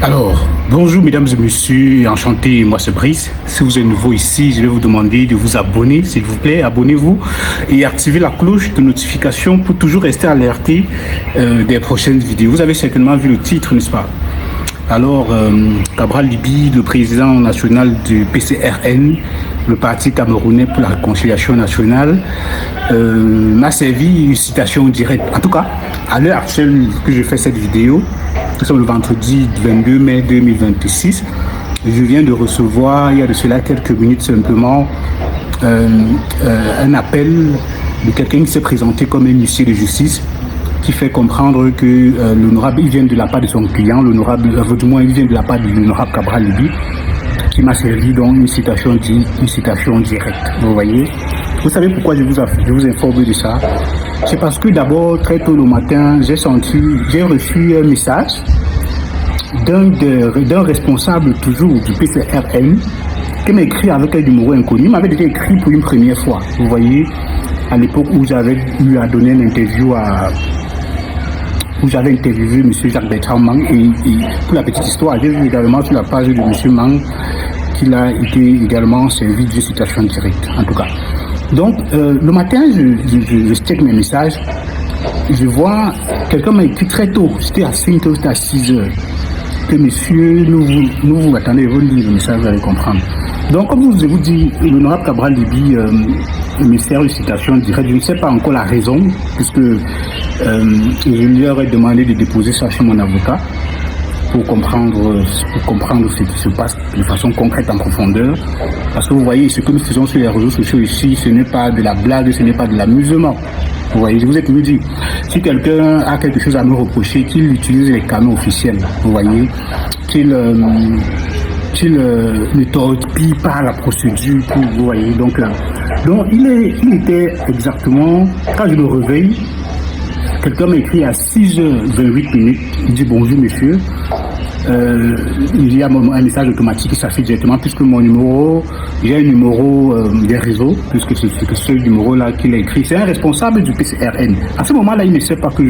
Alors, bonjour mesdames et messieurs, enchanté, moi c'est Brice. Si vous êtes nouveau ici, je vais vous demander de vous abonner, s'il vous plaît, abonnez-vous et activez la cloche de notification pour toujours rester alerté des prochaines vidéos. Vous avez certainement vu le titre, n'est-ce pas? Alors, Cabral Libye, le président national du PCRN, le Parti camerounais pour la réconciliation nationale, m'a servi une citation directe. En tout cas, à l'heure actuelle que je fais cette vidéo, nous sommes le vendredi 22 mai 2026, je viens de recevoir, il y a de cela quelques minutes simplement, un appel de quelqu'un qui s'est présenté comme un huissier de justice, qui fait comprendre que l'honorable, il vient de la part de son client, l'honorable, du moins il vient de la part de l'honorable Cabral Libye, qui m'a servi donc une citation directe, vous voyez. Vous savez pourquoi je vous informe de ça? C'est parce que d'abord, très tôt le matin, j'ai reçu un message d'un responsable toujours du PCRN qui m'a écrit avec un numéro inconnu. Il m'avait déjà écrit pour une première fois, vous voyez, à l'époque où j'avais eu à donner une interview où j'avais interviewé M. Jacques-Bertrand Mang, et pour la petite histoire, j'ai vu également sur la page de M. Mang qu'il a été également servi de citation directe, en tout cas. Donc, le matin, je check mes messages, je vois, quelqu'un m'a écrit très tôt, c'était à 5 heures, c'était à 6 heures, que monsieur, nous vous attendez, vous lisez le message, vous allez comprendre. Donc, comme je vous dis, l'honorable Cabral Libye me sert une citation directe, je ne sais pas encore la raison, puisque je lui aurais demandé de déposer ça chez mon avocat pour comprendre ce qui se passe de façon concrète en profondeur. Parce que vous voyez, ce que nous faisons sur les réseaux sociaux ici, ce n'est pas de la blague, ce n'est pas de l'amusement. Vous voyez, je vous ai toujours dit, si quelqu'un a quelque chose à me reprocher, qu'il utilise les canaux officiels, vous voyez, qu'il ne torpille pas la procédure, vous voyez. Donc il était exactement, quand je me réveille, quelqu'un m'a écrit à 6h28, il dit bonjour monsieur, il y a un message automatique qui s'affiche directement puisque mon numéro, j'ai un numéro des réseaux, puisque c'est ce numéro-là qu'il a écrit, c'est un responsable du PCRN. À ce moment-là, il ne sait pas que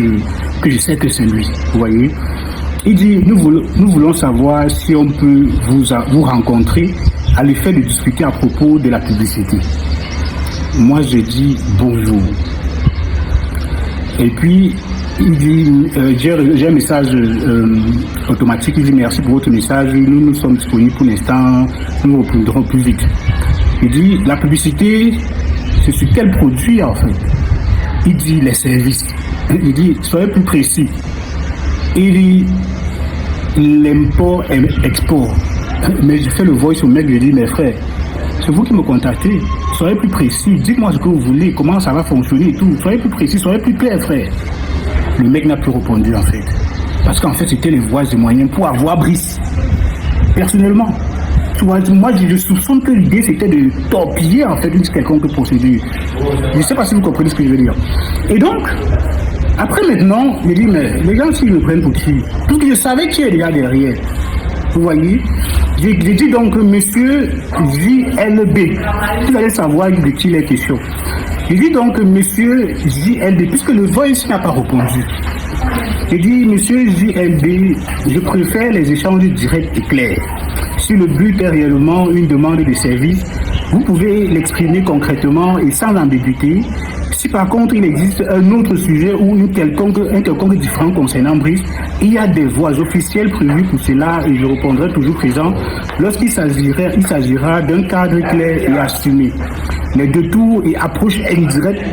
je sais que c'est lui, vous voyez. Il dit, nous voulons savoir si on peut vous rencontrer à l'effet de discuter à propos de la publicité. Moi, j'ai dit bonjour. Et puis, il dit, j'ai un message automatique, il dit merci pour votre message, nous sommes disponibles pour l'instant, nous répondrons plus vite. Il dit, la publicité, c'est sur quel produit en fait? Il dit, les services. Il dit, soyez plus précis. Il dit, l'import et l'export. Mais je fais le voice au mec, je dis, mes frères, c'est vous qui me contactez. Soyez plus précis, dites-moi ce que vous voulez, comment ça va fonctionner et tout. Soyez plus précis, soyez plus clair, frère. Le mec n'a plus répondu en fait. Parce qu'en fait, c'était les voies et moyens pour avoir Brice. Personnellement. Tu vois, moi, je soupçonne que l'idée c'était de torpiller en fait une quelconque procédure. Je ne sais pas si vous comprenez ce que je veux dire. Et donc, après maintenant, je dis, mais les gens, s'ils me prennent pour qui? Parce que je savais qui est déjà derrière. Vous voyez? J'ai dit donc monsieur JLB. Vous allez savoir de qui il est question. J'ai dit donc monsieur JLB, puisque le voice n'a pas répondu. J'ai dit monsieur JLB, je préfère les échanges directs et clairs. Si le but est réellement une demande de service, vous pouvez l'exprimer concrètement et sans ambiguïté. Si par contre il existe un autre sujet ou un quelconque différent concernant Brice, il y a des voies officielles prévues pour cela et je répondrai toujours présent lorsqu'il s'agira d'un cadre clair et assumé. Les détours et approches indirectes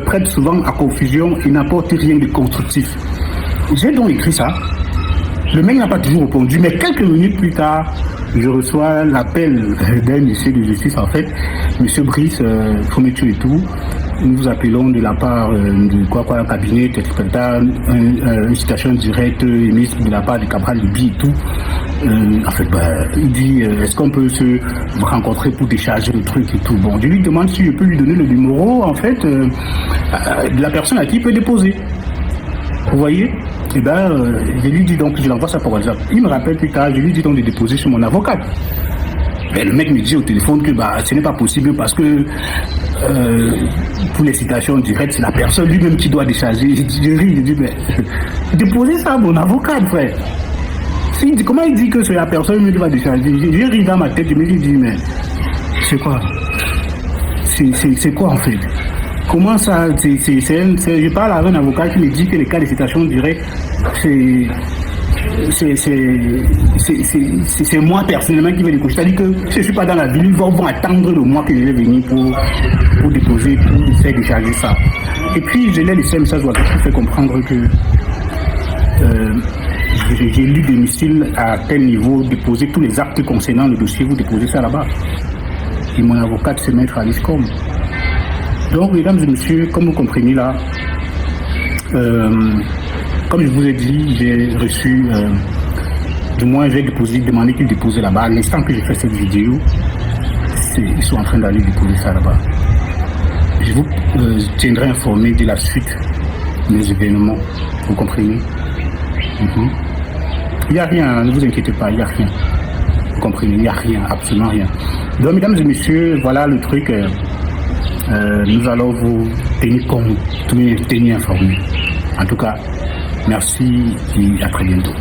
prêtent souvent à confusion et n'apportent rien de constructif. J'ai donc écrit ça. Le mec n'a pas toujours répondu, mais quelques minutes plus tard, je reçois l'appel d'un huissier de justice, en fait, monsieur Brice, fourniture et tout. Nous vous appelons de la part de cabinet, une citation directe émise de la part de Cabral Libye et tout. En fait, il dit, est-ce qu'on peut se rencontrer pour décharger le truc et tout. Bon, je lui demande si je peux lui donner le numéro, en fait, de la personne à qui il peut déposer. Vous voyez? Et je lui dis donc, je l'envoie ça par WhatsApp. Il me rappelle plus tard, je lui dis donc de déposer sur mon avocat. Mais le mec me dit au téléphone que ce n'est pas possible parce que pour les citations directes, c'est la personne lui-même qui doit décharger. Je ris, je dis, mais déposez ça à mon avocat, frère. Comment il dit que c'est la personne qui va décharger? J'ai ri dans ma tête, je me suis dit, mais c'est quoi? C'est quoi en fait? Comment ça? Je parle avec un avocat qui me dit que les cas de citation directe, c'est moi personnellement qui vais décocher. C'est-à-dire que si je ne suis pas dans la ville, ils vont attendre de moi que je vais venir pour déposer, pour essayer de charger ça. Et puis je l'ai laissé un message pour faire comprendre que j'ai lu domicile à tel niveau, déposer tous les actes concernant le dossier, vous déposez ça là-bas. Et mon avocate se mettre à l'ISCOM. Donc, mesdames et messieurs, comme vous comprenez là, comme je vous ai dit, j'ai reçu, du moins j'ai demandé qu'ils déposent là-bas. À l'instant que j'ai fait cette vidéo, ils sont en train d'aller déposer ça là-bas. Je vous tiendrai informé de la suite des événements, vous comprenez? Il n'y a rien, ne vous inquiétez pas, il n'y a rien. Vous comprenez, il n'y a rien, absolument rien. Donc, mesdames et messieurs, voilà le truc. Nous allons vous tenir informés. En tout cas, merci et à très bientôt.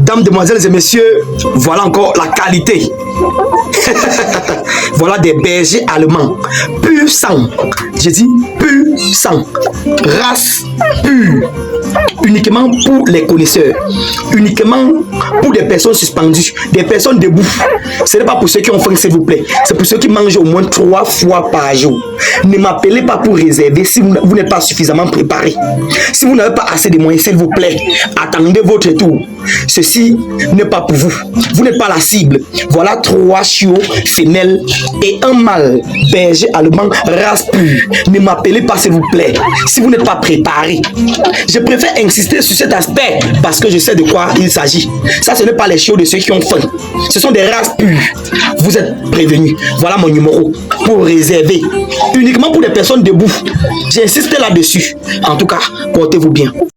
Dames, demoiselles et messieurs, voilà encore la qualité. Voilà des bergers allemands. Pur sang. J'ai dit pur sang. Race pure. Uniquement pour les connaisseurs. Uniquement pour des personnes suspendues. Des personnes debout. Ce n'est pas pour ceux qui ont faim, s'il vous plaît. C'est pour ceux qui mangent au moins 3 fois par jour. Ne m'appelez pas pour réserver si vous n'êtes pas suffisamment préparé. Si vous n'avez pas assez de moyens, s'il vous plaît, attendez votre tour. Ceci n'est pas pour vous. Vous n'êtes pas la cible. Voilà 3 chiots femelles et un mâle berger allemand race pure. Ne m'appelez pas, s'il vous plaît, si vous n'êtes pas préparé. Je préfère insister sur cet aspect parce que je sais de quoi il s'agit. Ça, ce n'est pas les chiots de ceux qui ont faim. Ce sont des races pures. Vous êtes prévenus. Voilà mon numéro pour réserver. Uniquement pour les personnes debout. J'insiste là-dessus. En tout cas, portez-vous bien.